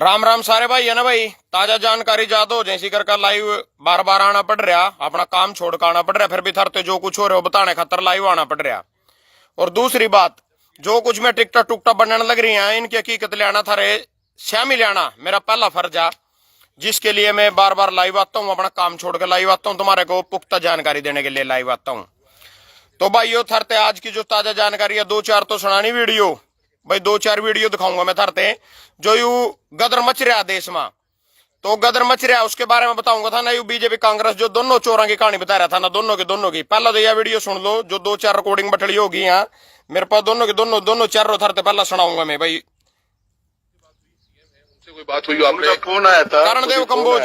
राम राम सारे भाई है ना भाई। ताजा जानकारी ज्यादा हो जैसी कर लाइव बार बार आना पड़ रहा, अपना काम छोड़ कर आना पड़ रहा, फिर भी थरते जो कुछ हो रहा है बताने खातर लाइव आना पड़ रहा। और दूसरी बात, जो कुछ मैं टिकटॉक टुकटॉक बनने लग रही है इनकी हकीकत ले आना थारे शामिल आना मेरा पहला फर्ज है, जिसके लिए मैं बार बार लाइव आता हूँ, अपना काम छोड़कर लाइव आता हूँ, तुम्हारे को पुख्ता जानकारी देने के लिए लाइव आता हूँ। तो भाई थरते आज की जो ताजा जानकारी है, दो चार तो सुनानी वीडियो भाई, दो चार वीडियो दिखाऊंगा मैं थरते जो यू गदर मच रहा देश में। तो गदर मच रहा उसके बारे में बताऊंगा था ना, यू बीजेपी कांग्रेस जो दोनों चोरों की कहानी बता रहा था ना, दोनों की पहला तो यह वीडियो सुन लो, जो दो चार रिकॉर्डिंग बटड़ी होगी यहाँ मेरे पास, दोनों की दोनों चारों थरते पहला सुनाऊंगा मैं भाई। कोई बात हुई, आपने फोन आया था, करणदेव कंबोज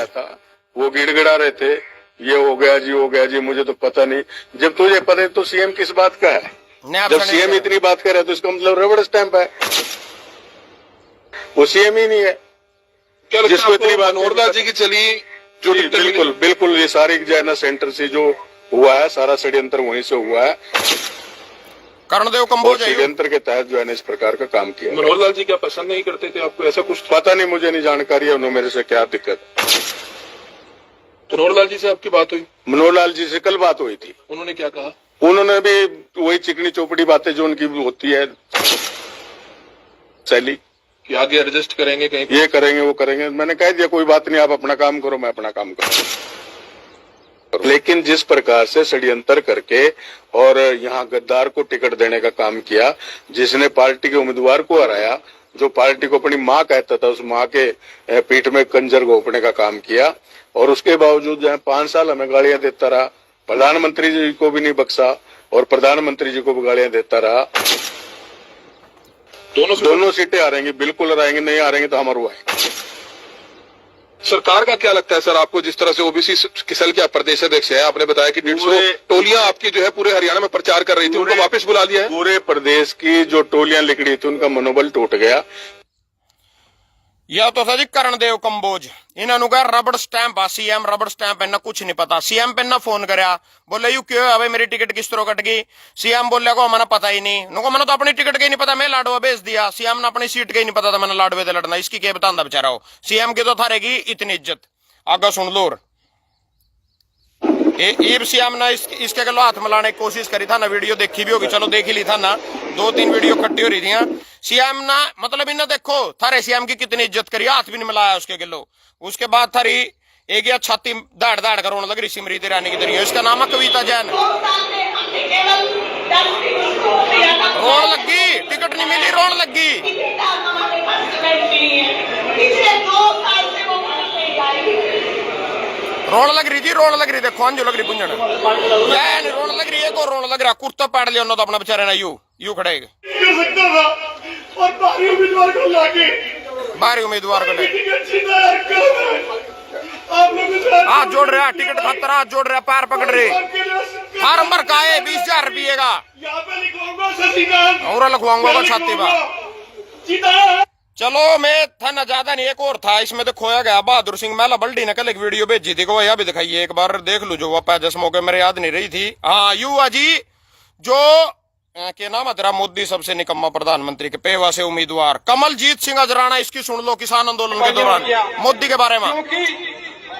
वो गिड़गिड़ा रहे थे, ये हो गया जी, मुझे तो पता नहीं। जब तुझे पता है तो सीएम किस बात का है? जब सीएम इतनी बात कर रहा है तो इसका मतलब रबड़ स्टैंप है, वो सीएम ही नहीं है। जिसको इतनी बात मनोहरलाल जी की चली जो बिल्कुल ये सारी जो है ना सेंटर से जो हुआ है, सारा षड्यंत्र वहीं से हुआ है। करणदेव कंबोज षड्यंत्र के तहत जो है ना इस प्रकार का काम किया। मनोहरलाल जी क्या पसंद नहीं करते थे आपको? ऐसा कुछ पता नहीं, मुझे नहीं जानकारी है उन्होंने मेरे से क्या दिक्कत। मनोहरलाल जी से आपकी बात हुई? मनोहरलाल जी से कल बात हुई थी। उन्होंने क्या कहा? उन्होंने भी वही चिकनी चौपड़ी बातें जो उनकी होती है शैली, कि आगे एडजस्ट करेंगे, कहीं ये करेंगे वो करेंगे। मैंने कह दिया कोई बात नहीं, आप अपना काम करो, मैं अपना काम करूँ। लेकिन जिस प्रकार से षड्यंत्र करके और यहाँ गद्दार को टिकट देने का काम किया, जिसने पार्टी के उम्मीदवार को हराया, जो पार्टी को अपनी माँ कहता था, उस माँ के पीठ में कंजर घोंपने का काम किया, और उसके बावजूद जो है 5 साल हमें गालियां देता रहा, प्रधानमंत्री जी को भी नहीं बख्शा और प्रधानमंत्री जी को भी गालियां देता रहा। दोनों सीटें आ रहेंगी, बिल्कुल आ रहेंगे, नहीं आ रहेंगे तो हमारे आएंगे। सरकार का क्या लगता है सर आपको, जिस तरह से ओबीसी किसल के प्रदेश अध्यक्ष है, आपने बताया कि 150 टोलियां आपकी जो है पूरे हरियाणा में प्रचार कर रही थी, उनको वापस बुला लिया है? पूरे प्रदेश की जो टोलियां लिखड़ी थी उनका मनोबल टूट गया। यह तो था जी करणदेव कंबोज, इन्होंने कहा रबड़ स्टैंप आ, सीएम रबड़ स्टैंप है ना, कुछ नहीं पता। सीएम पे ना फोन करया, बोले यू क्यों है मेरी टिकट किस तरह कट गई? सीएम बोले को मैंने पता ही नहीं, नुको मैंने तो अपनी टिकट का ही नहीं पता, मैं लाडवा भेज दिया। सीएम ने अपनी सीट का ही नहीं पता था, मैंने लाडवे से लड़ना, इसकी क्या बतांदा बेचारा हो। सीएम की तो थारेगी इतनी इज्जत, आगे सुन लो। सीएम ने इसके गलो हाथ मिलाने की कोशिश करी था ना, वीडियो देखी भी होगी, चलो देख ही ली था ना, 2-3 वीडियो इकट्ठी हो रही थी। सीएम ना मतलब इन्हें देखो थारे सीएम की कितनी इज्जत करी, हाथ भी नहीं मिलाया उसके गलो। उसके बाद थारी एक या छाती दाड़ दाड़ कर रोने लग रही सिमरीत ईरानी की तरह। इसका नाम है कविता जैन। रोन लगी, टिकट नहीं मिली, रोन लगी। रोन लग रही जी, रोन लग रही, देखो अंजू लग रही पुंजन, रोन लग रही है, को रोन लग रहा, कुर्ता पैड लिया तो अपना बेचारे ना यू खड़े और बाहरी उम्मीदवार को लाके हाथ जोड़ रहा, टिकट खातर हाथ जोड़ रहा, पैर पकड़ रहे, फार्म भर का है 20,000 रुपये का, और लिखवाऊंगा छाती पर। चलो मैं था ना ज्यादा नहीं, एक और था इसमें तो खोया गया। बहादुर सिंह महला बल्डी ने कल एक वीडियो भेजी थी, को यह भी दिखाइए एक बार, देख लो जो वापस जिस मौके मेरे याद नहीं रही थी। हाँ युवा जी, जो क्या नाम है तेरा, मोदी सबसे निकम्मा प्रधानमंत्री के पेवा से उम्मीदवार कमलजीत सिंह अजराना, इसकी सुन लो किसान आंदोलन के दौरान मोदी के बारे में।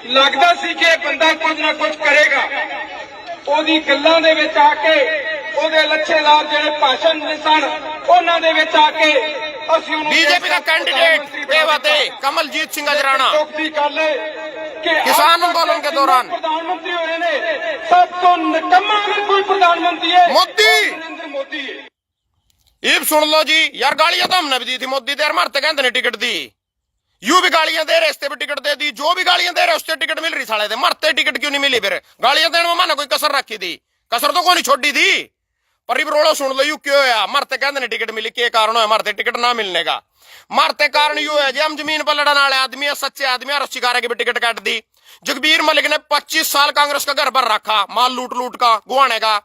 लगता सी कि बंदा कुछ ना कुछ करेगा, ओदी गल्लां दे विच आके ओदे लच्छेदार जिहड़े भाषण ने सन उन्हां दे विच आके असीं बीजेपी का कैंडिडेट पेवा ते कमलजीत सिंह अजराना किसान आंदोलन के दौरान प्रधानमंत्री हो रहे ने, सब तो निकम्मा कोई प्रधानमंत्री है मोदी। नरेंद्र मोदी है। ये सुन लो जी यार, गालियां तो हमने भी दी थी मोदी ते, यार मरते कहते ने टिकट दी, यू भी गालियां दे रहे, इससे भी टिकट दे दी, जो भी गालियां दे रहे उससे टिकट मिल रही, साले थे मरते टिकट क्यों नहीं मिली? फिर गालियां देने में माना कोई कसर रखी थी? कसर तो कोई नहीं छोड़ी थी। पर रोलो सुन लो, यू क्यों है मरते कहते ने टिकट मिली, क्या कारण है मरते टिकट ना मिलने का? मरते कारण यू है जी, हम जमीन पर लड़ने वाले आदमी है, सच्चे आदमी है, शिकारे की भी टिकट काट दी। जगबीर मलिक ने 25 साल कांग्रेस का घर भर रखा, माल लूट लूट का गुआने का,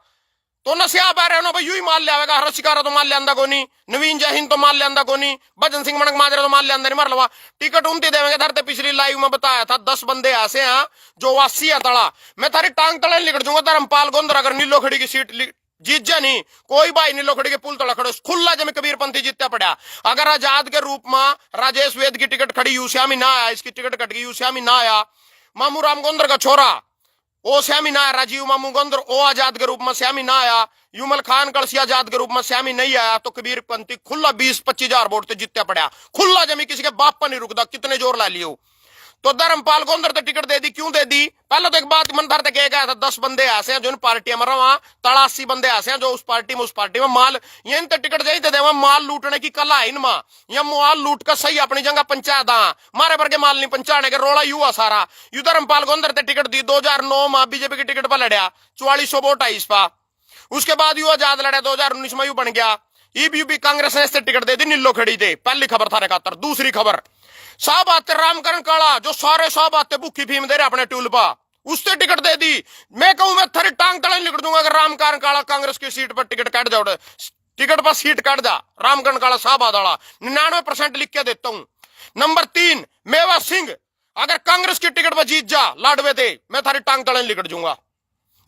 तो नशा पा रहे हो भाई, यू ही माल लिया, हर शिकारा तो माल लिया कोनी, नवीन जयहिंद तो माल लिया कोनी, भजन सिंह मनक माजरा तो माल लिया नहीं, मर लवा टिकट उनती देवेंगे धरते। पिछली लाइव में बताया था 10 बंदे ऐसे हैं जो 80 है तड़ा, मैं थारी टांग तड़ा निकट जूंगा, धर्मपाल गोंदर अगर नीलो खड़ी की सीट जीत जा नहीं कोई भाई नीलो खड़ी के पुल तोड़ा खड़ो खुला जमे कबीरपंथी जीतता पड़ा। अगर आजाद के रूप में राजेश वेद की टिकट खड़ी यूश्यामी ना आया, इसकी टिकट कट गई यूश्यामी ना आया, मामू राम गोंदर का छोरा ओ श्यामी ना आया, राजीव मामू गोंदर ओ आजाद के रूप में श्यामी ना आया, युमल खान कलसी आजाद के रूप में श्यामी नहीं आया, तो कबीरपंथी खुला 20-25 हजार वोट से जीतता पड़ा। खुला जमी किसी के बाप पर नहीं रुकता, कितने जोर ला लियो। तो धर्मपाल गोंदर तो टिकट दे दी, क्यों दे दी? पहले तो एक बात मन धरते कह गया था 10 बंदे ऐसे हैं जो इन पार्टियां में रहा, 83 बंदे ऐसे हैं जो उस पार्टी में माल ये तो टिकट दे दे माल लूटने की कला है इनमें, या माल लूट कर सही अपनी जगह पंचायत मारे भर के माल नहीं पंचाने के रोड़ा युवा सारा। यू धर्मपाल गोंदर ने टिकट दी 2009 में बीजेपी की टिकट पर लड़ा 4400 वोट आई इस पर। उसके बाद यू आजाद लड़ा 2019 में यू बन गया। ईबीयूबी कांग्रेस ने इससे टिकट दे दी, नीलो खड़ी थे। पहली खबर था खातर। दूसरी खबर साहब आते रामकरण काला जो सारे साहब आते भूखी फीम दे रहे अपने टूल पा, उससे टिकट दे दी। मैं कहूं मैं थारी टांग तले निकल दूंगा अगर रामकरण काला कांग्रेस की सीट पर टिकट काट जाओ, टिकट पर सीट काट जा रामकरण काला साहब आदाला 99% लिख के देता हूं। नंबर 3 मेवा सिंह अगर कांग्रेस की टिकट पर जीत जा लाडवे थे, मैं थारी टांग तले निकल दूंगा।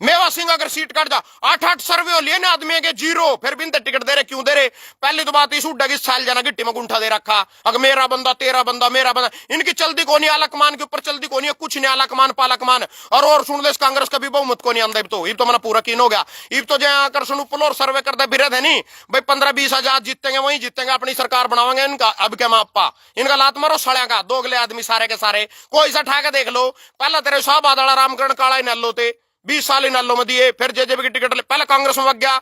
मेवा सिंह अगर सीट काट जा 8-8 सर्वे हो लिए ना आदमी के 0, फिर भी टिकट दे रहे, क्यों दे रहे? पहली तो बात इस उड्डा की साल जाना गिट्टी में गुंठा दे रखा, अगर मेरा बंदा तेरा बंदा मेरा बंदा, इनकी चलती कोनी आलकमान के ऊपर चलती कोनी है, कुछ नहीं आलकमान पालकमान। और सुन दे कांग्रेस का भी बहुमत को नहीं आंदा। तो मैंने पूरा कीन हो गया। इब तो जहाँ आकर्षण उपल और सर्वे करते फिर थे नहीं भाई 15-20 हजार जीतेंगे वही जीतेंगे, अपनी सरकार बनावांगे इनका। अब क्या मापा इनका लात मारो सड़िया का दोगले आदमी सारे के सारे, कोई सा ठा के देख लो। पहला तेरे साहब आदाड़ा रामकरण काला ही नल्लो थे 20 साल नल्लो में दिए, फिर जेजेपी की टिकट पहले कांग्रेस में बग गया,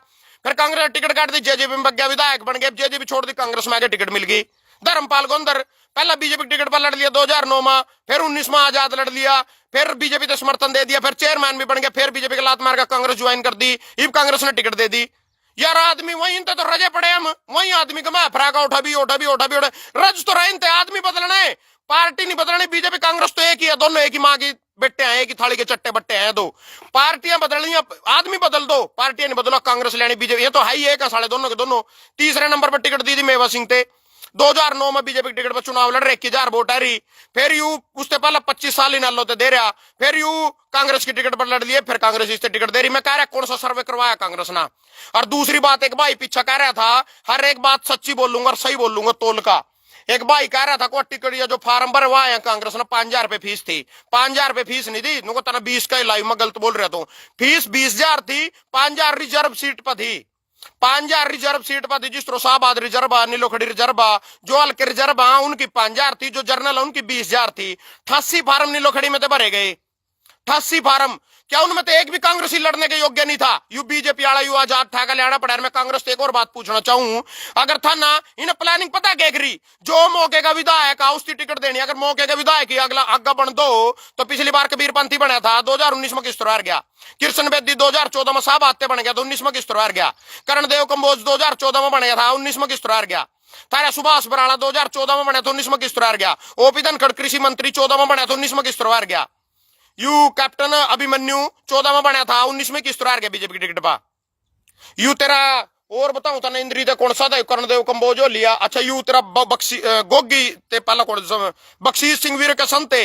फिर कांग्रेस टिकट काट दी, जेजेपी में बग गया, विधायक बन गए, जेजेपी छोड़ दी, कांग्रेस में आगे टिकट मिल गई। धर्मपाल गोंदर पहला बीजेपी टिकट पर लड़ लिया 2009 में, फिर 19 में आजाद लड़ लिया, फिर बीजेपी ने समर्थन दे दिया, फिर चेयरमैन भी बन गया, फिर बीजेपी के लात मार का कांग्रेस ज्वाइन कर दी। इब कांग्रेस ने टिकट दे दी। यार आदमी वहीं तो रजे पड़े हम, वहीं आदमी का मैं फराका उठा भी रज तो रहे थे, आदमी बदलने पार्टी नहीं बदलनी। बीजेपी कांग्रेस तो एक ही है, दोनों एक ही माँ की बेटे हैं, एक ही थाली के चट्टे बट्टे हैं। दो पार्टियां बदलनी, आदमी बदल दो, पार्टियां नहीं बदलो। कांग्रेस लेनी बीजेपी, ये तो है ही एक साले दोनों के दोनों। तीसरे नंबर पर टिकट दी थी मेवा सिंह थे 2009 में बीजेपी की टिकट पर चुनाव लड़ रहे, 1000 वोट आ रही। फिर यू उससे पहले 25 साल ही नालो दे रहा, फिर यू कांग्रेस की टिकट पर लड़ लिए, फिर कांग्रेस इससे टिकट दे रही। मैं कह रहा कौन सा सर्वे करवाया कांग्रेस ना। और दूसरी बात एक भाई पीछा कह रहा था हर एक बात सच्ची बोलूंगा और सही बोलूंगा तोल का। एक भाई कह रहा था को टिकट या जो फार्म भरवा है कांग्रेस ने 5000 रुपए फीस थी, 5000 रुपए फीस नहीं थी, नुको तना 20 का लाइव में गलत बोल रहा तो फीस 20,000 थी, 5000 रिजर्व सीट पर थी, 5000 रिजर्व सीट पर थी। जिस तरह साहबाद रिजर्व नीलो खड़ी रिजर्व जो हल्के रिजर्व उनकी 5000 थी, जो जर्नल उनकी 20,000 थी। 88 फार्म नीलो खड़ी में तो भरे गए, 88 फार्म। क्या उनमें तो एक भी कांग्रेसी लड़ने के योग्य नहीं था? यू बीजेपी वाला यू आजाद ठाकर लेना पड़ा। मैं कांग्रेस से एक और बात पूछना चाहूं, अगर था ना इन्हें प्लानिंग पता क्या करी, जो मौके का विधायक उसकी टिकट देनी। अगर मौके का विधायक अगला आगा बन दो तो पिछली बार कबीरपंथी बना था 2019 में किस तरह हार गया, कृष्ण बेदी 2014 में साहब आते बन गया तो 19 में किस तरह हार गया, करणदेव कंबोज 2014 में बन गया था 19 में किस तरह हार गया, थारा सुभाष बराड़ा 2014 में बना था 19 में किस तरह हार गया, ओपी धनखड़ कृषि मंत्री 14 में बना था 19 में किस तरह हार गया, यू कैप्टन अभिमन्यु 14 में बना था 19 में किस तरह हार गया बीजेपी की टिकट पर। यू तेरा और बताऊं था इंद्री कौन सा था, करणदेव कंबोज हो लिया। अच्छा यू तेरा गोगी ते पहला कौन बख्शीश सिंह वीर के संते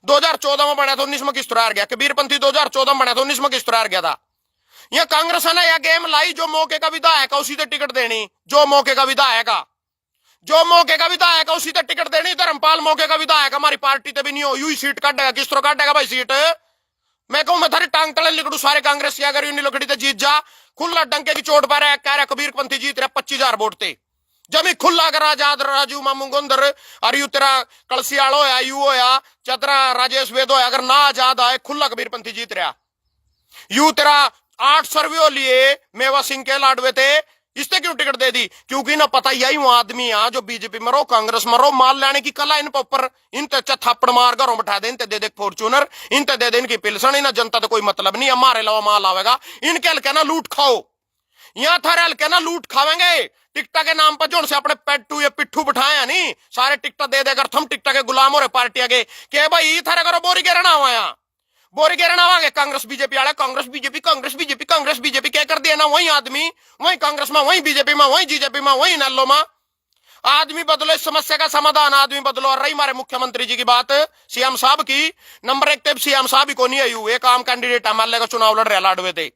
2014 में बना था 19 में किस तरह हार गया, कबीरपंथी 2014 में बना था 19 में किस तरह हार गया था। यह कांग्रेस ने यह गेम लाई जो मौके का विधायक उसी से टिकट देनी, जो मौके का विधायक उसी से टिकट देनी। धर्मपाल मौके का विधायक हमारी पार्टी ते भी नहीं हो, यू ही सीट काटेगा, किस तरह काटेगा भाई सीट। मैं कहूं मैं थारी टांग तले लिखड़ू सारे कांग्रेस की, अगर यूनी लकड़ी जीत जा खुला डंके की चोट पर कह रहा कबीरपंथी जीत रहा 25,000 वोट थे जमी खुला। अगर आजाद राजू मामू गोंदर और यू तेरा कलसियाल होया यू होया चतरा राजेश वेद होया, अगर ना आजाद आए खुला कबीरपंथी जीत रहा। यू तेरा 8 सर्वे हो लिए मेवा सिंह के लाडवे थे, इससे क्यों टिकट दे दी? क्योंकि ना पता यही वो आदमी है जो बीजेपी में रो कांग्रेस में रो माल लेने की कला इन पर ऊपर इनते थप्पड़ मार घरों बैठा दे, इनते दे दे फॉर्चूनर, इनते दे दे इनकी पिलसन। इन जनता तो कोई मतलब नहीं, हमारे अलावा माल आवेगा। इनके हल्के ना लूट खाओ, यहाँ थारे हल्के ना लूट खावेंगे टिकटा के नाम पर जो से अपने पेट्टू या पिट्ठू बिठाया नहीं सारे टिकटा दे देकर थम टिकटा के गुलाम हो रहे पार्टी आगे के भाई थारे करो बोरी के रहना हुआ बोरी के रहना हुआ कांग्रेस बीजेपी वाला कांग्रेस बीजेपी क्या कर दिया ना, वही आदमी वही कांग्रेस में वही बीजेपी में वही जीजेपी में वही नल्लो में। आदमी बदलो, इस समस्या का समाधान आदमी बदलो। और रही हमारे मुख्यमंत्री जी की बात सीएम साहब की, नंबर 1 सीएम साहब ही को नहीं आई, एक आम कैंडिडेट हमारे का चुनाव लड़ रहे लाडवे थे।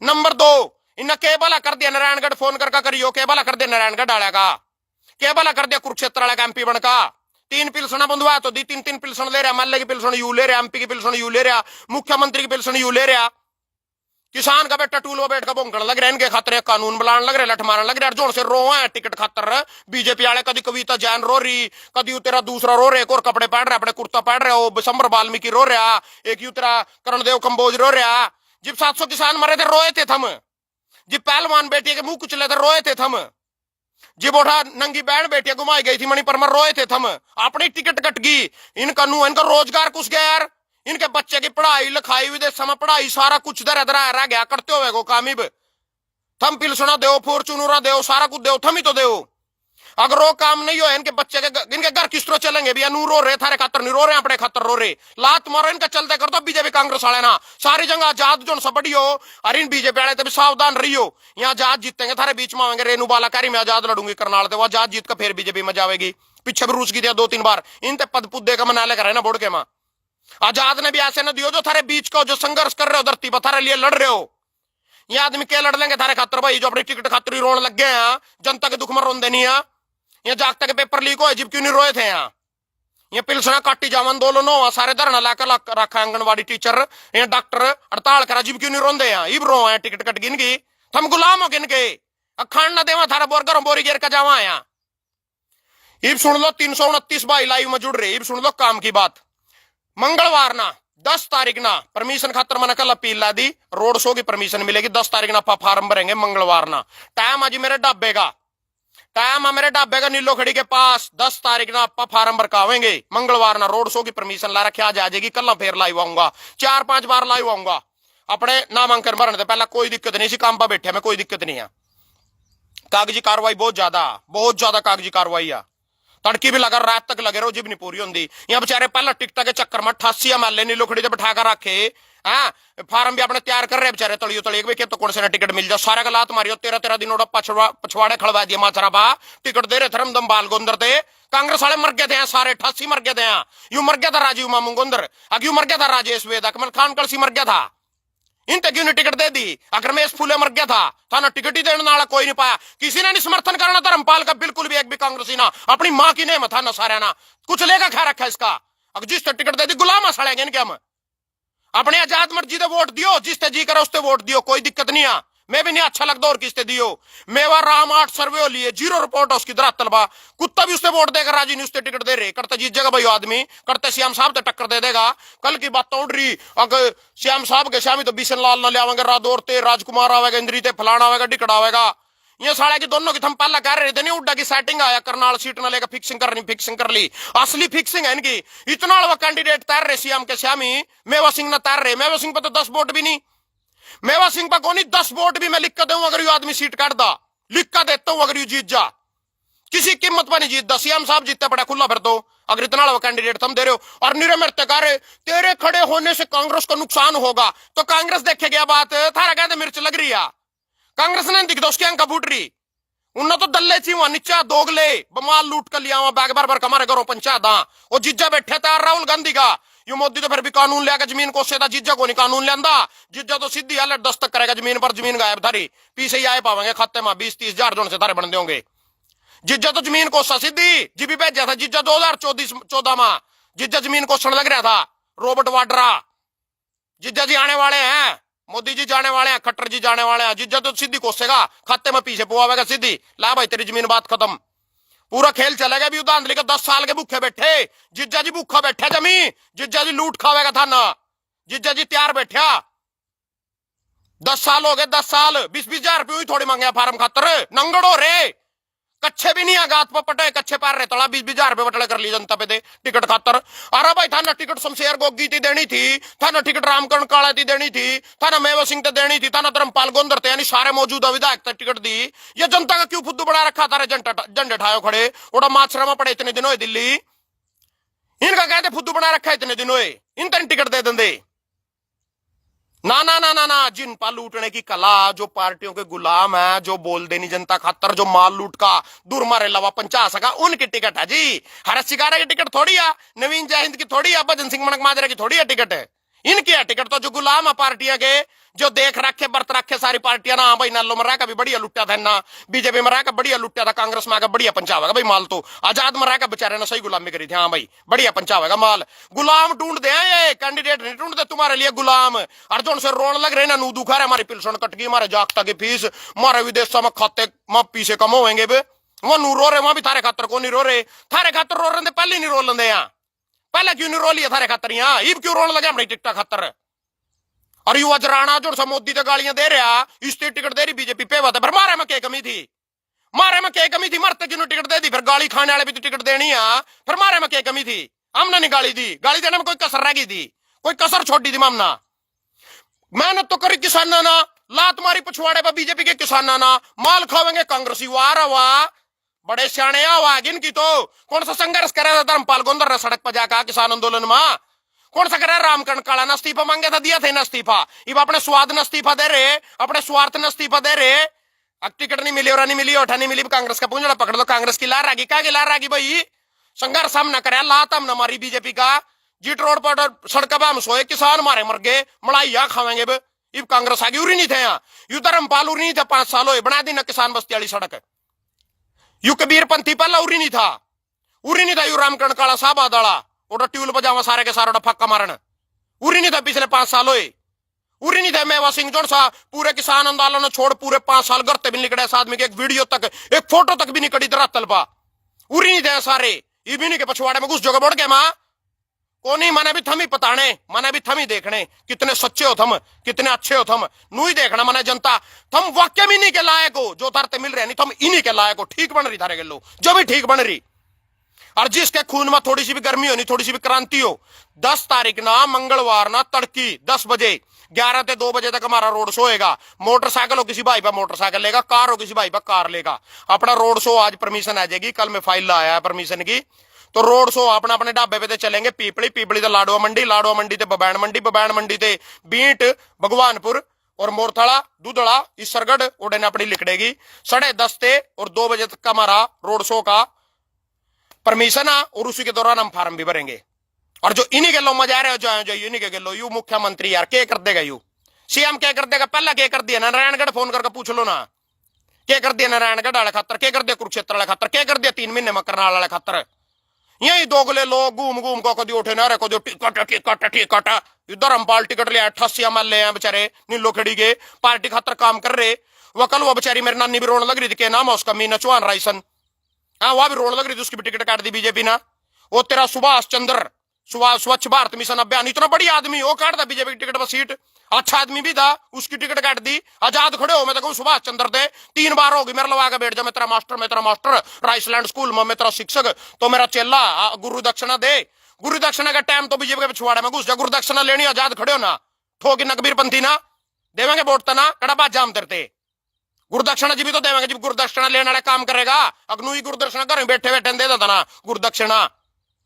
नंबर 2 इन्हें के भला कर दिया नारायणगढ़ फोन करके करियो, के भला कर दिया नारायणगढ़ डाला का, के भला कर दिया कुरुक्षेत्र वाला का एमपी बनका। 3 पिलसना बंधुआ तो दी, 3 पिलसन ले रहा, एमएलए की पिलसन यू ले रहा, एमपी की पिलसन यू ले रहा, मुख्यमंत्री की पिलसन यू ले रहा। किसान का बेटा टूल बैठ कर भोंकण लग रहे, इनके खातर कानून बनाने लग रहे, लठ मारने लग रहे, जोर से रो है टिकट खातर। बीजेपी वाले कभी कविता जैन रो रही, कभी यू तेरा दूसरा रो रहे, एक और कपड़े पहन रहे, अपने कुर्ता पहन रहे हो, बिशंबर वाल्मीकि रो रहा, एक यू तेरा करणदेव कंबोज रो रहा। जब 700 किसान मरे थे रोए थे थम, जब पहलवान बेटी के मुंह कुचले थे रोए थे थम, जी बोठा नंगी बहन बेटियां घुमाई गई थी मणिपुर में रोए थे थम। अपनी टिकट कट गई, इनका इनका रोजगार कुछ गया यार, इनके बच्चे की पढ़ाई लिखाई विदेश में पढ़ाई सारा कुछ दर रह गया, करते हुए को कामिब थम पिलसना दो, फॉर्चूनरा दो, सारा कुछ दो, थम ही तो दो। अगर वो काम नहीं हो इनके बच्चे के इनके घर किस तरह चलेंगे भैया? नू रो रहे थारे खातर नहीं रो रहे, अपने खातर रो रहे। लात मारो इनका चलते कर दो बीजेपी कांग्रेस वाले ना, सारी जगह आजाद जो सब बड़ी हो। अरे इन बीजेपी वाले भी सावधान रही हो, यहाँ आजाद जीतेंगे थारे बीच में आवेंगे। रेणु बालाकारी में आजाद लड़ूंगी करनाल से, वो आजाद जीत कर फिर बीजेपी में जाएगी। पीछे भी रूस की दिया 2-3 बार, इन पद पुद्दे का मना लेकर है ना बोर्ड के माँ। आजाद ने भी ऐसे न दियो जो थारे बीच का जो संघर्ष कर रहे हो धरती पर, थारे लिए लड़ रहे हो। ये आदमी क्या लड़ लेंगे थारे खातर भाई, जो अपनी टिकट खातर ही रोन लग गए हैं, जनता के दुख में रोन देनी है। ये जागता के पेपर लीक हो जब क्यों नहीं रोए थे यहाँ? ये पिलसना काटी जावन आंदोलन हो, सारे धरना लाकर रखा आंगनबाड़ी टीचर, ये डॉक्टर हड़ताल करा, जब क्यों नहीं रोंदे यहाँ? इब रो है टिकट कट गिन की, थम गुलाम हो गिन के, अखान न देवा थारा बोर गरम बोरी गिर का जावा यहाँ। इब सुन लो 329 भाई लाइव में जुड़ रहे, इब सुन लो काम की बात। मंगलवार ना 10 तारीख ना परमिशन खातर मैंने कल अपील ला दी, रोड शो की परमिशन मिलेगी। 10 तारीख ना फार्म भरेंगे मंगलवार ना। टाइम आज मेरे ढाबे का, टाइम है मेरे ढाबे का नीलो खड़ी के पास। 10 तारीख ना आप फार्म भरकावेंगे, मंगलवार ना रोड शो की परमिशन ला रखी, आज आ जाएगी। कल फिर लाइव आऊंगा, 4-5 बार लाइव आऊंगा अपने नामांकन भरने से पहला। कोई दिक्कत नहीं, इसी काम पर बैठे में कोई दिक्कत नहीं है। कागजी कार्रवाई बहुत ज्यादा कागजी कार्रवाई है। तड़की भी लगा, रात तक लगे रहो, जिब नहीं पूरी होंगी। यहाँ बेचारे पहला टिकटा के चक्कर में 88 एमएलए नीलो खड़ी से बैठा कर रखे, फार्म भी अपने तैयार कर रहे बेचारे तलियो तलिए तो कौन से ना टिकट मिल जाए। सारे का लात मारियो, 13 दिन पछवाड़े खड़वा दिए माचरा बा, टिकट दे रहे धर्मदम बाल गोंदर थे। कांग्रेस वाले मर गए थे सारे, 88 मर गए थे। यू मर गया था राजीव मामू गोंदर, अग मर गया था राजेश वेद, अकमल खान कलसी मर गया था। इनते क्यों नहीं टिकट दे दी? अग्रमेश फूले मर गया था, थाना टिकट ही देने वाला कोई नहीं पाया। किसी ने नहीं समर्थन करना धर्मपाल का, बिल्कुल भी एक भी कांग्रेसी ना। अपनी माँ की नेम था ना सारे ना, कुछ लेगा खा रखा इसका। अब जिससे टिकट दे दी गुलाम सड़ेंगे इनके हम। अपने आजाद मर्जी से वोट दियो, जिससे जी करो उससे वोट दियो, कोई दिक्कत नहीं है। मैं भी नहीं अच्छा लगता और किससे दियो। मेवा राम 8 सर्वे लिए, 0 रिपोर्ट है उसकी दरअसल बा। कुत्ता भी उससे वोट देकर राजी नहीं, उससे टिकट दे रहे। करते जीत जाएगा भाई आदमी, करते श्याम साहब तो टक्कर दे देगा। कल की बात उड़ रही, अगर श्याम साहब के श्यामी तो बिशन लाल न ले आवेंगे, रादौरते राजकुमार आवेगा, इंद्री फलाना आवेगा, टिकट आवेगा। ये साढ़े की दोनों की थम पहला कह रहे थे नहीं, उड्डा की सेटिंग आया, करनाल सीट न लेकर फिक्सिंग कर ली। असली फिक्सिंग है इनकी। इतना वो कैंडिडेट तैर रहे श्याम के श्यामी, मेवा सिंह न तैर रहे। मेवा सिंह पे तो 10 वोट भी नहीं, मेवा सिंह पर कौन 10 वोट भी मैं लिख कर दूं अगर यू आदमी सीट काट दा, लिख कर देता हूं। अगर यू जीत जा, किसी कीमत पर नहीं जीतता। सीएम साहब जीतते पड़ा खुला फिर तो, अगर इतना कैंडिडेट तुम दे रहे हो। और निरमरते कह रहे तेरे खड़े होने से कांग्रेस को नुकसान होगा, तो कांग्रेस देखे गया बात थारा कहते मिर्च लग रही है। कांग्रेस ने दिख दो उसकी अंक फूट रही, उन्ना तो दल्ले ची वहां नीचा दोगले बमाल लूट कर लिया, बैग बार बार कमारे घरों पंचायत। वो जीजा बैठे तैयार राहुल गांधी का, यू मोदी तो फिर भी कानून लिया जमीन को सेदा, जीजा को नहीं कानून लिया। जीजा तो सीधी हालत दस्तक करेगा जमीन पर, जमीन गायब थारी पीछे ही आए पावेंगे खाते में 20-30 हजार जोन से थारे बन देंगे। जीजा तो जमीन कोसा सीधी जीबी भेजा था जीजा 2014 में, जीजा जमीन कोसण लग रहा था। रॉबर्ट वाड्रा जीजा जी आने वाले हैं, मोदी जी जाने वाले हैं, खट्टर जी जाने वाले हैं। जीजा तो सीधी कोसेगा, खाते में पीछे पुआवेगा सीधी, ला भाई तेरी जमीन बात खत्म। पूरा खेल चलेगा भी उदाहरण लेकर 10 साल के भूखे बैठे, जिज्जा जी भूखा बैठे जमी, जिज्जा जी लूट खावेगा था ना, जिज्जा जी तैयार बैठा। 10 साल हो गए, 10 साल 20-20 हजार रुपये थोड़ी मांगे फार्म खातर, नंगड़ो रे कच्चे भी नहीं आ गात पर पटे, कच्चे पार रहे तड़ा 20-20 हजार रुपये बटले कर ली जनता पे दे टिकट खातर। अरे भाई थाना टिकट शमशेर गोगी थी देनी थी, थाना टिकट रामकरण काला थी देनी थी, थाना मेवा सिंह ते देनी थी, थाना धर्मपाल गोंदर थे, यानी सारे मौजूदा विधायक तक टिकट दी। ये जनता का क्यों फुद्दू बना रखा था? झंडे ठायो खड़े उड़ा माछरा में पड़े इतने दिन हुए दिल्ली, इनका कहते फुद्दू बना रखा इतने दिन हुए, इन तन टिकट दे देंगे ना ना ना ना ना। जिन पर लूटने की कला, जो पार्टियों के गुलाम है, जो बोल देनी जनता खातर, जो माल लूट का दूर मारे लवा पंचा सका, उनकी टिकट है जी। हरस शिकारा की टिकट थोड़ी है, नवीन जयहिंद की थोड़ी है, भजन सिंह मनक माजरा की थोड़ी है टिकट है। इनकी है टिकट तो जो गुलाम है पार्टियां के, जो देख रखे बरत रखे सारी पार्टियां ना, हाँ भाई नल्लो मरा का भी बढ़िया लुट्टा था ना, बीजेपी मरा का बढ़िया लुट्टा था, कांग्रेस में आकर बढ़िया पंचावेगा भाई माल, तो आजाद मरा का बेचारे ने सही गुलामी करी थी, हाँ भाई बढ़िया पंचावेगा माल। गुलाम ढूंढ दे ये कैंडिडेट नहीं ढूंढते तुम्हारे लिए गुलाम। अर्जुन से रोन लग रहे ना, नू दुखा रहे, हमारी पिलसन कट गई, हमारे जागता की फीस, हमारे विदेश में खाते में पीछे कम होंगे बे, वो नू रो रहे, वहां भी थारे खातर को नहीं रो रहे, थारे खातर रो रहे पहले नहीं रो लेंगे यहाँ, पहले क्यों नहीं रो लिया थारे खातर यहाँ, इब क्यों रोने लगे अपनी टिकटा खातर। और युवा जराना जो सा मोदी तो गालियां दे रहा, इससे टिकट दे रही बीजेपी पे बात है, फिर मारे में क्या कमी थी, मारे में क्या कमी थी, मरते क्यों टिकट दे दी, फिर गाली खाने वाले भी तो टिकट देनी है, फिर मारे में क्या कमी थी, हमने नहीं गाली दी, गाली देने में कोई कसर रह गई थी, कोई कसर छोड़ दी थी मामना। मेहनत तो करी किसाना ना, लात मारी पछवाड़े पर बीजेपी के किसाना ना, माल खावेंगे कांग्रेसी, वाह वाह बड़े सियाणे आवाग इनकी तो। कौन सा संघर्ष करे धर्मपाल गोंदर सड़क पर जाकर किसान आंदोलन में, कौन सा करे रामकरण काला ने इस्तीफा मांगे था, दिया थे ना इस्तीफा, अब अपने स्वाद ने इस्तीफा दे रहे, अपने स्वार्थ ने इस्तीफा दे रहे। अब टिकट नहीं मिली और नहीं मिली ओठा नहीं मिली, कांग्रेस का पूंजड़ा पकड़ लो, कांग्रेस की लार आगी, क्या की लार आगी भाई, संघर्ष हम न करे, लात हम न मारी बीजेपी का, जीट रोड पर सड़क पर हम सोए, किसान मारे मर गए, मड़ाइया खावेंगे अब कांग्रेस आगे उरी नहीं थे यहाँ, यू धर्मपाल उरी नहीं था, 5 साल हो बना दी ना किसान बस्ती वाली सड़क, यू कबीर पंथी पहला उरी नहीं था, यू रामकरण काला साहब आदाला और ट्यूल बजावा सारे के सारे फक्का मारन, उरी नहीं था पिछले 5 साल होए, उरी नहीं था मेवा सिंह जोन सा पूरे किसान आंदोलन छोड़ पूरे 5 साल घर ते भी निकले, इस आदमी के एक वीडियो तक एक फोटो तक भी नहीं कड़ी धरातल पा, उरी नहीं थे सारे, ये भी नहीं के पछवाड़े में घुस जोगे बढ़ गए मां को नहीं, मैंने भी थम ही पताने, मैंने भी थम ही देखने कितने सच्चे हो थम, कितने अच्छे हो थम, नू ही देखना मैंने जनता, थम वाक्य भी नहीं के लायक हो, जो तरते मिल रहे नहीं थम इन्हीं के लायक हो, ठीक बन रही थारे के लो जो भी ठीक बन रही, और जिसके खून में थोड़ी सी भी गर्मी होनी, थोड़ी सी भी क्रांति हो, 10 तारीख ना मंगलवार ना तड़की 10 बजे 11 से 2 बजे तक हमारा रोड शो होगा, मोटरसाइकिल हो किसी भाई पर मोटरसाइकिल लेगा, कार हो किसी भाई पर कार लेगा, अपना रोड शो आज परमिशन आ जाएगी, कल में फाइल आया है परमिशन की, तो रोड शो अपना अपने ढाबे पे चलेंगे, पीपली पीपली तो लाडवा मंडी ते बबैन मंडी ते बीट भगवानपुर और मोरथाड़ा दूधड़ा इस सरगढ़ उड़े ने अपनी लिखड़ेगी, 10:30 से और 2 बजे तक का हमारा रोड शो का परमिशन है, और उसी के दौरान हम फार्म भी भरेंगे। और जो इन्हीं के लो मजा रहे हो जो इन्हीं के लो, यू मुख्यमंत्री यार क्या कर देगा, यू सीएम क्या कर देगा, पहला क्या कर दिया नारायणगढ़, फोन करके पूछ लो ना क्या कर दिया नारायणगढ़ वाले खातर, क्या कर दिया कुरुक्षेत्र वाले खातर, क्या कर दिया 3 महीने में करनाल वाले खातर, यही दोगले लोग घूम घूम को कभी उठे ना रहे, कभी टिकट धर्मपाल टिकट ले 88 एमएलए हैं बेचारे नीलो खड़ी के पार्टी खातर काम कर रहे, वह कल वो बेचारी मेरी नानी भी रोने लग रही थी, क्या नाम है उसका, मीना चौहान रायसन, हाँ वह भी रोने लग रही थी, उसकी भी टिकट काट दी बीजेपी ना। वो तेरा सुभाष चंद्र स्वच्छ भारत मिशन अभियान इतना बढ़िया आदमी, वो काट दा बीजेपी की टिकट पर सीट, अच्छा आदमी भी था, उसकी टिकट काट दी, आजाद खड़े हो, मैं तो कहूँ सुभाष चंद्र थे, 3 बार होगी मेरा लगा के बैठ जा, मैं तेरा मास्टर राइसलैंड स्कूल में, मैं तेरा शिक्षक तो मेरा चेला, गुरु दक्षिणा दे, गुरु दक्षिणा का टाइम तो बीजेपी के पिछवाड़े में घुस जा, गुरु दक्षिणा लेनी आजाद खड़े हो ना, ठोकी नकबीर पंथी ना देवेंगे वोट तना कड़ा बात जाम तेरते, गुरुदक्षिणा जी भी तो देवेंगे, जब गुरुदक्षिणा लेने वाले काम करेगा, अग्नू ही गुरुदक्षिणा घर में बैठे बैठे दे देता ना गुरुदक्षिणा,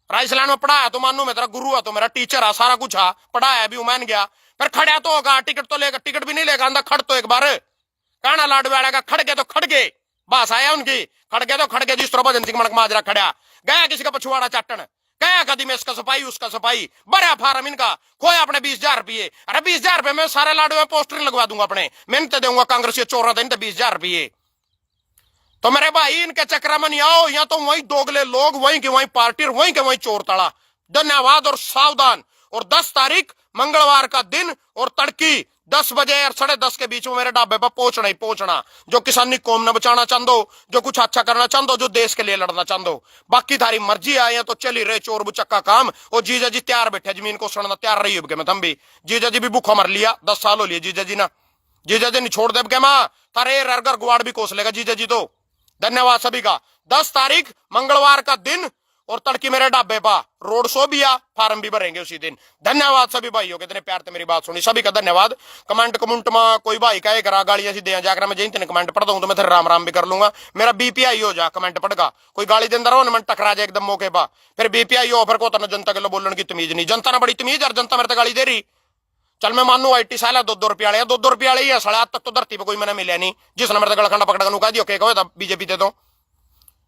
राइसलैंड में पढ़ाया तो मानू मैं तेरा गुरु है, तो मेरा टीचर है, सारा कुछ है, पढ़ाया भी मान गया, फिर खड़ा तो होगा, टिकट तो लेगा, टिकट भी नहीं लेगा, अंदर खड़ तो एक बार काना लाड वाला खड़ गए तो खड़ गए, बस आया उनकी, खड़ गए तो खड़ गए, जिस तरह भजन सिंह मणक माजरा खड़ा गया किसी का पछुआड़ा चाटन, गया कदी में इसका सफाई उसका सफाई, बड़ा फार्म इनका खोया अपने 20,000 रुपये, अरे 20,000 रुपये में सारे लाडू में पोस्टर लगवा दूंगा अपने, मेहनत दूंगा कांग्रेस चोर थे 20,000 रुपये, तो मेरे भाई इनके चक्र में नहीं आओ, या तो वही दोगले लोग वहीं के वहीं पार्टी वहीं के वहीं चोर तड़ा। धन्यवाद और सावधान। और 10 तारीख मंगलवार का दिन और तड़की 10 बजे और 10:30 के बीच में मेरे ढाबे पर पहुंचना ही पहुंचना, जो किसानी कौम ने बचाना चाहते हो, जो कुछ अच्छा करना चाहते हो, जो देश के लिए लड़ना चाहते हो, बाकी थारी मर्जी आए तो चली रहे चोर बुचक्का काम। और जीजा जी तैयार बैठे, जमीन को सड़ना तैयार रही हो, मैं थम भी जीजा जी भी भूखा मर लिया, 10 साल हो लिए जीजा जी ना, जीजा जी नहीं छोड़ दे के मां थारे ररगर गुआड़ भी कोस लेगा जीजा जी तो। धन्यवाद सभी का। 10 तारीख मंगलवार का दिन और तड़की मेरे ढाबे पर रोड शो भी आ, फार्म भी भरेंगे उसी दिन। धन्यवाद सभी भाइयों, कितने प्यार से मेरी बात सुनी, सभी का धन्यवाद। कमेंट में कोई भाई कहे करा गालियां सीधे जाकर मैं जिन कमेंट पढ़ दूं तो मैं राम राम भी कर लूंगा, मेरा बीपीआई हो जा कमेंट पढ़गा, कोई गाली देंदा रहो मैं टकरा जाए एकदम मौके पर, फिर बीपीआई हो फिर को जनता के लो बोलने की तमीज नहीं, जनता ने बड़ी तमीज और जनता मेरे तो गाली दे रही। चल मैं मानू IT साल 2-2 रुपये वाले 2-2 रुपये वाले ही है, साढ़े आज तक तो धरती पर कोई मैंने मिले नहीं जिसने मेरे गलखंडा पकड़ा कह दियो के बीजेपी दे दो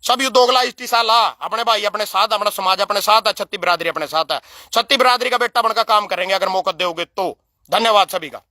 सब ये दोगला इष्टी साला अपने भाई अपने साथ, अपना समाज अपने साथ है, छत्ती बिरादरी अपने साथ है। छत्ती बिरादरी का बेटा बनकर काम करेंगे अगर मौका दोगे तो। धन्यवाद सभी का।